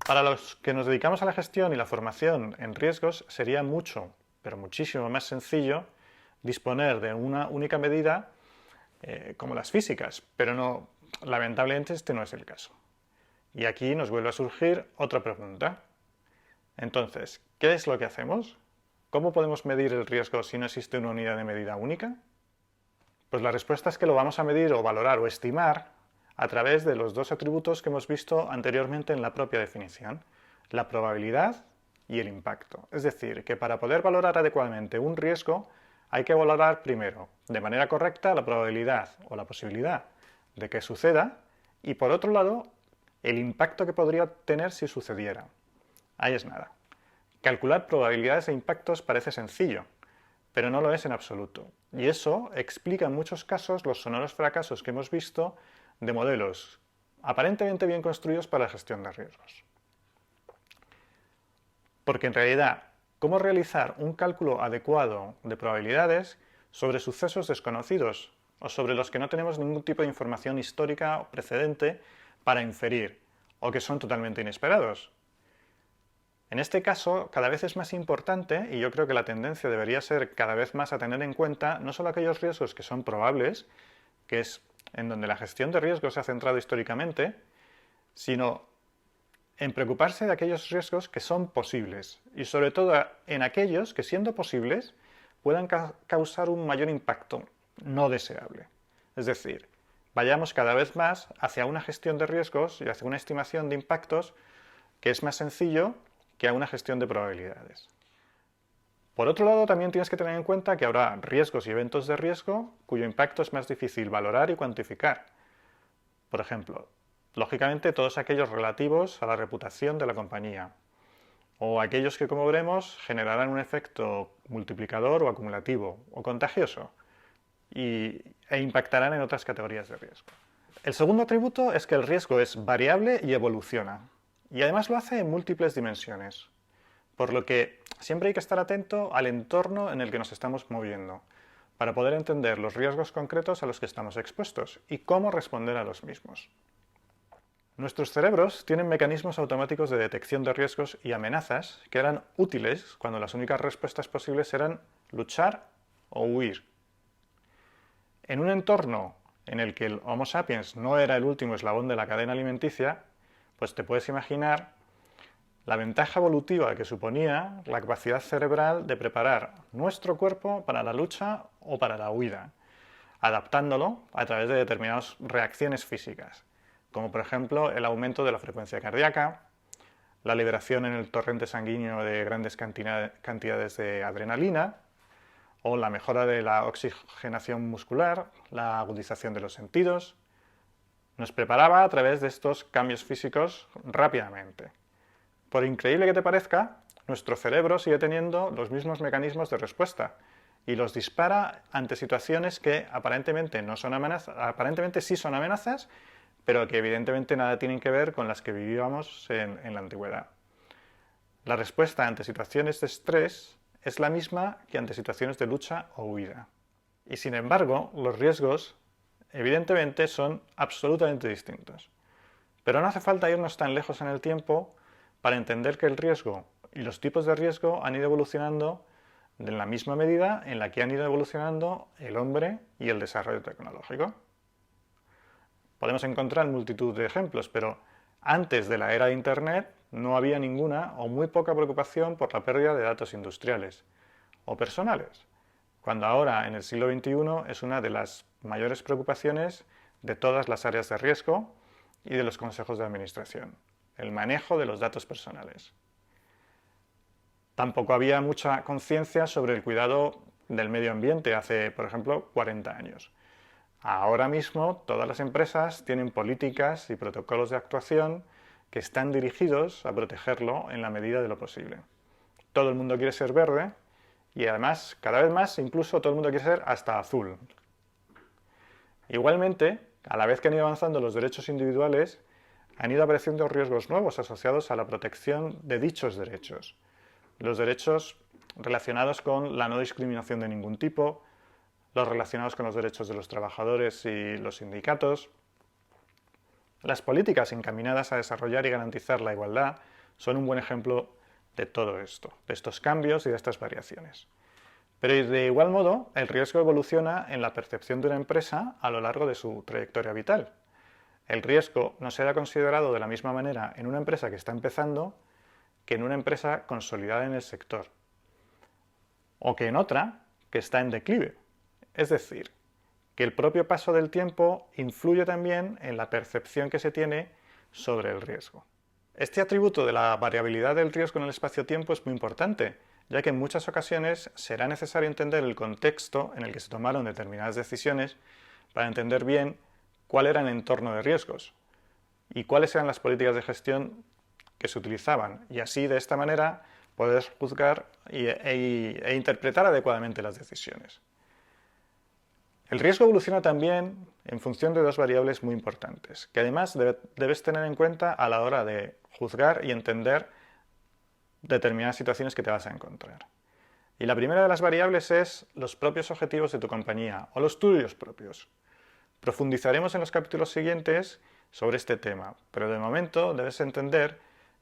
Para los que nos dedicamos a la gestión y la formación en riesgos, sería mucho, pero muchísimo más sencillo disponer de una única medida como las físicas, pero no, lamentablemente este no es el caso. Y aquí nos vuelve a surgir otra pregunta. Entonces, ¿qué es lo que hacemos? ¿Cómo podemos medir el riesgo si no existe una unidad de medida única? Pues la respuesta es que lo vamos a medir o valorar o estimar a través de los dos atributos que hemos visto anteriormente en la propia definición, la probabilidad y el impacto. Es decir, que para poder valorar adecuadamente un riesgo hay que valorar primero, de manera correcta, la probabilidad o la posibilidad de que suceda y, por otro lado, el impacto que podría tener si sucediera. Ahí es nada. Calcular probabilidades e impactos parece sencillo, pero no lo es en absoluto. Y eso explica en muchos casos los sonoros fracasos que hemos visto de modelos aparentemente bien construidos para la gestión de riesgos. Porque en realidad, ¿cómo realizar un cálculo adecuado de probabilidades sobre sucesos desconocidos o sobre los que no tenemos ningún tipo de información histórica o precedente para inferir o que son totalmente inesperados? En este caso, cada vez es más importante, y yo creo que la tendencia debería ser cada vez más a tener en cuenta, no solo aquellos riesgos que son probables, que es en donde la gestión de riesgos se ha centrado históricamente, sino en preocuparse de aquellos riesgos que son posibles, y sobre todo en aquellos que, siendo posibles, puedan causar un mayor impacto no deseable. Es decir, vayamos cada vez más hacia una gestión de riesgos y hacia una estimación de impactos que es más sencillo que a una gestión de probabilidades. Por otro lado, también tienes que tener en cuenta que habrá riesgos y eventos de riesgo cuyo impacto es más difícil valorar y cuantificar. Por ejemplo, lógicamente todos aquellos relativos a la reputación de la compañía, o aquellos que, como veremos, generarán un efecto multiplicador o acumulativo o contagioso e impactarán en otras categorías de riesgo. El segundo atributo es que el riesgo es variable y evoluciona, y además lo hace en múltiples dimensiones, por lo que siempre hay que estar atento al entorno en el que nos estamos moviendo, para poder entender los riesgos concretos a los que estamos expuestos y cómo responder a los mismos. Nuestros cerebros tienen mecanismos automáticos de detección de riesgos y amenazas que eran útiles cuando las únicas respuestas posibles eran luchar o huir. En un entorno en el que el Homo sapiens no era el último eslabón de la cadena alimenticia, pues te puedes imaginar la ventaja evolutiva que suponía la capacidad cerebral de preparar nuestro cuerpo para la lucha o para la huida, adaptándolo a través de determinadas reacciones físicas, como por ejemplo el aumento de la frecuencia cardíaca, la liberación en el torrente sanguíneo de grandes cantidades de adrenalina, o la mejora de la oxigenación muscular, la agudización de los sentidos. Nos preparaba a través de estos cambios físicos rápidamente. Por increíble que te parezca, nuestro cerebro sigue teniendo los mismos mecanismos de respuesta y los dispara ante situaciones que aparentemente no son amenazas, aparentemente sí son amenazas, pero que evidentemente nada tienen que ver con las que vivíamos en la antigüedad. La respuesta ante situaciones de estrés es la misma que ante situaciones de lucha o huida. Y sin embargo, los riesgos evidentemente son absolutamente distintos. Pero no hace falta irnos tan lejos en el tiempo para entender que el riesgo y los tipos de riesgo han ido evolucionando en la misma medida en la que han ido evolucionando el hombre y el desarrollo tecnológico. Podemos encontrar multitud de ejemplos, pero antes de la era de Internet no había ninguna o muy poca preocupación por la pérdida de datos industriales o personales, cuando ahora, en el siglo XXI, es una de las mayores preocupaciones de todas las áreas de riesgo y de los consejos de administración, el manejo de los datos personales. Tampoco había mucha conciencia sobre el cuidado del medio ambiente hace, por ejemplo, 40 años. Ahora mismo todas las empresas tienen políticas y protocolos de actuación que están dirigidos a protegerlo en la medida de lo posible. Todo el mundo quiere ser verde y además, cada vez más, incluso todo el mundo quiere ser hasta azul. Igualmente, a la vez que han ido avanzando los derechos individuales, han ido apareciendo riesgos nuevos asociados a la protección de dichos derechos. Los derechos relacionados con la no discriminación de ningún tipo, los relacionados con los derechos de los trabajadores y los sindicatos, las políticas encaminadas a desarrollar y garantizar la igualdad son un buen ejemplo de todo esto, de estos cambios y de estas variaciones. Pero de igual modo, el riesgo evoluciona en la percepción de una empresa a lo largo de su trayectoria vital. El riesgo no será considerado de la misma manera en una empresa que está empezando que en una empresa consolidada en el sector, o que en otra que está en declive. Es decir, que el propio paso del tiempo influye también en la percepción que se tiene sobre el riesgo. Este atributo de la variabilidad del riesgo en el espacio-tiempo es muy importante, ya que en muchas ocasiones será necesario entender el contexto en el que se tomaron determinadas decisiones para entender bien cuál era el entorno de riesgos y cuáles eran las políticas de gestión que se utilizaban, y así de esta manera poder juzgar e interpretar adecuadamente las decisiones. El riesgo evoluciona también en función de dos variables muy importantes, que además debes tener en cuenta a la hora de juzgar y entender determinadas situaciones que te vas a encontrar. Y la primera de las variables es los propios objetivos de tu compañía o los tuyos propios. Profundizaremos en los capítulos siguientes sobre este tema, pero de momento debes entender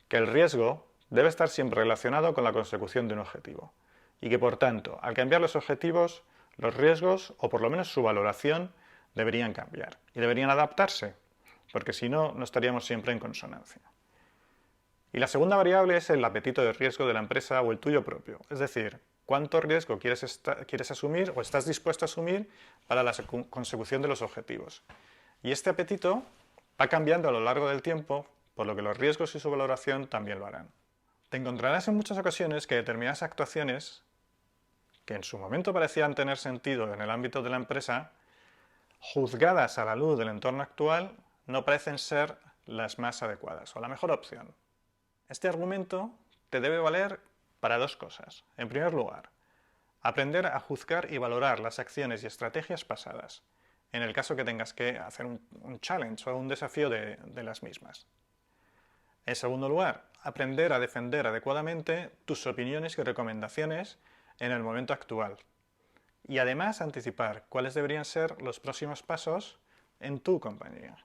que el riesgo debe estar siempre relacionado con la consecución de un objetivo y que, por tanto, al cambiar los objetivos, los riesgos, o por lo menos su valoración, deberían cambiar y deberían adaptarse, porque si no, no estaríamos siempre en consonancia. Y la segunda variable es el apetito de riesgo de la empresa o el tuyo propio, es decir, cuánto riesgo quieres asumir o estás dispuesto a asumir para la consecución de los objetivos. Y este apetito va cambiando a lo largo del tiempo, por lo que los riesgos y su valoración también lo harán. Te encontrarás en muchas ocasiones que determinadas actuaciones, que en su momento parecían tener sentido en el ámbito de la empresa, juzgadas a la luz del entorno actual, no parecen ser las más adecuadas o la mejor opción. Este argumento te debe valer para dos cosas. En primer lugar, aprender a juzgar y valorar las acciones y estrategias pasadas, en el caso que tengas que hacer un challenge o un desafío de las mismas. En segundo lugar, aprender a defender adecuadamente tus opiniones y recomendaciones en el momento actual. Y además anticipar cuáles deberían ser los próximos pasos en tu compañía.